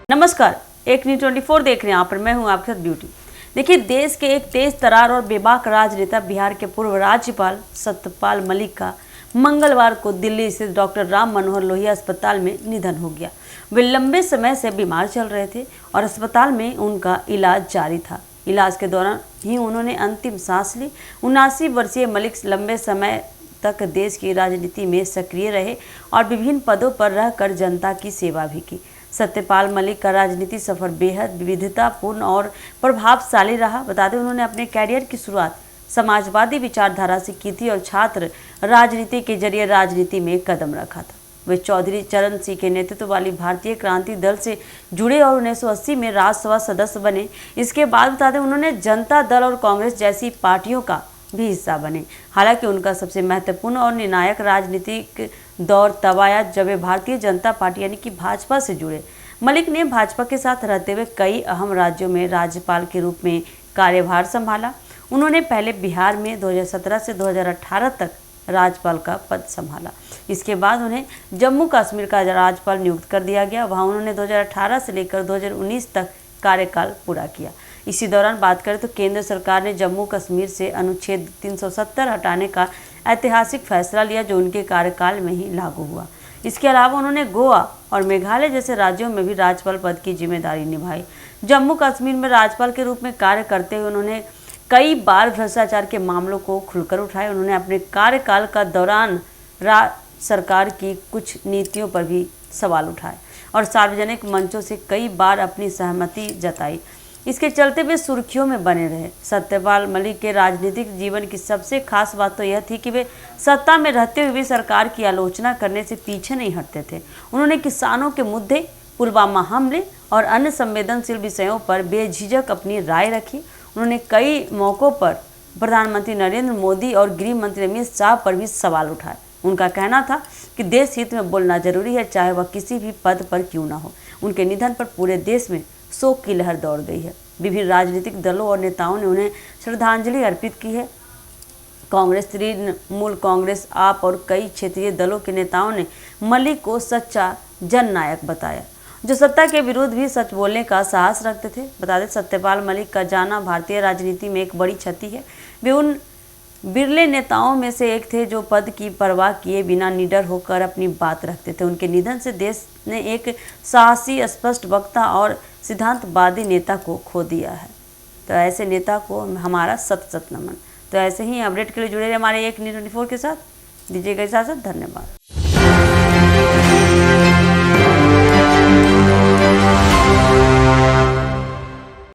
नमस्कार, एक न्यूज 24 देख रहे हैं आप, मैं हूं आपके साथ ब्यूटी। देखिए, देश के एक तेज तरार और बेबाक राजनेता बिहार के पूर्व राज्यपाल सत्यपाल मलिक का मंगलवार को दिल्ली स्थित डॉक्टर राम मनोहर लोहिया अस्पताल में निधन हो गया। वे लंबे समय से बीमार चल रहे थे और अस्पताल में उनका इलाज जारी था। इलाज के दौरान ही उन्होंने अंतिम सांस ली। 79 वर्षीय मलिक लंबे समय तक देश की राजनीति में सक्रिय रहे और विभिन्न पदों पर रहकर जनता की सेवा भी की। सत्यपाल मलिक का राजनीति सफर बेहद विविधतापूर्ण और प्रभावशाली रहा। बता दें, उन्होंने अपने कैरियर की शुरुआत समाजवादी विचारधारा से की थी और छात्र राजनीति के जरिए राजनीति में कदम रखा था। वे चौधरी चरण सिंह के नेतृत्व वाली भारतीय क्रांति दल से जुड़े और 1980 में राज्यसभा सदस्य बने। इसके बाद बता दें, उन्होंने जनता दल और कांग्रेस जैसी पार्टियों का भी हिस्सा बने। हालांकि उनका सबसे महत्वपूर्ण और निर्णायक राजनीतिक दौर तब आया जब वे भारतीय जनता पार्टी यानी कि भाजपा से जुड़े। मलिक ने भाजपा के साथ रहते हुए कई अहम राज्यों में राज्यपाल के रूप में कार्यभार संभाला। उन्होंने पहले बिहार में 2017 से 2018 तक राज्यपाल का पद संभाला। इसके बाद उन्हें जम्मू कश्मीर का राज्यपाल नियुक्त कर दिया गया। वहां उन्होंने 2018 से लेकर 2019 तक कार्यकाल पूरा किया। इसी दौरान बात करें तो केंद्र सरकार ने जम्मू कश्मीर से अनुच्छेद 370 हटाने का ऐतिहासिक फैसला लिया, जो उनके कार्यकाल में ही लागू हुआ। इसके अलावा उन्होंने गोवा और मेघालय जैसे राज्यों में भी राज्यपाल पद की जिम्मेदारी निभाई। जम्मू कश्मीर में राज्यपाल के रूप में कार्य करते हुए उन्होंने कई बार भ्रष्टाचार के मामलों को खुलकर उठाए। उन्होंने अपने कार्यकाल का दौरान सरकार की कुछ नीतियों पर भी सवाल उठाए और सार्वजनिक मंचों से कई बार अपनी सहमति जताई। इसके चलते वे सुर्खियों में बने रहे। सत्यपाल मलिक के राजनीतिक जीवन की सबसे खास बात तो यह थी कि वे सत्ता में रहते हुए भी सरकार की आलोचना करने से पीछे नहीं हटते थे। उन्होंने किसानों के मुद्दे, पुलवामा हमले और अन्य संवेदनशील विषयों पर बेझिझक अपनी राय रखी। उन्होंने कई मौक़ों पर प्रधानमंत्री नरेंद्र मोदी और गृह मंत्री अमित शाह पर भी सवाल उठाए। उनका कहना था कि देश हित में बोलना जरूरी है, चाहे वह किसी भी पद पर क्यों ना हो। उनके निधन पर पूरे देश में शोक की लहर दौड़ गई है। विभिन्न राजनीतिक दलों और नेताओं ने उन्हें श्रद्धांजलि अर्पित की है। कांग्रेस, तृणमूल कांग्रेस, आप और कई क्षेत्रीय दलों के नेताओं ने मलिक को सच्चा जननायक बताया, जो सत्ता के विरुद्ध भी सच बोलने का साहस रखते थे। बता दें, सत्यपाल मलिक का जाना भारतीय राजनीति में एक बड़ी क्षति है। वे उन बिरले नेताओं में से एक थे जो पद की परवाह किए बिना निडर होकर अपनी बात रखते थे। उनके निधन से देश ने एक साहसी, स्पष्ट वक्ता और सिद्धांतवादी नेता को खो दिया है। तो ऐसे नेता को हमारा सत सत नमन। तो ऐसे ही अपडेट के लिए जुड़े रहे हमारे एक न्यूज़ 24 के साथ। दीजिएगा इजाज़त, धन्यवाद।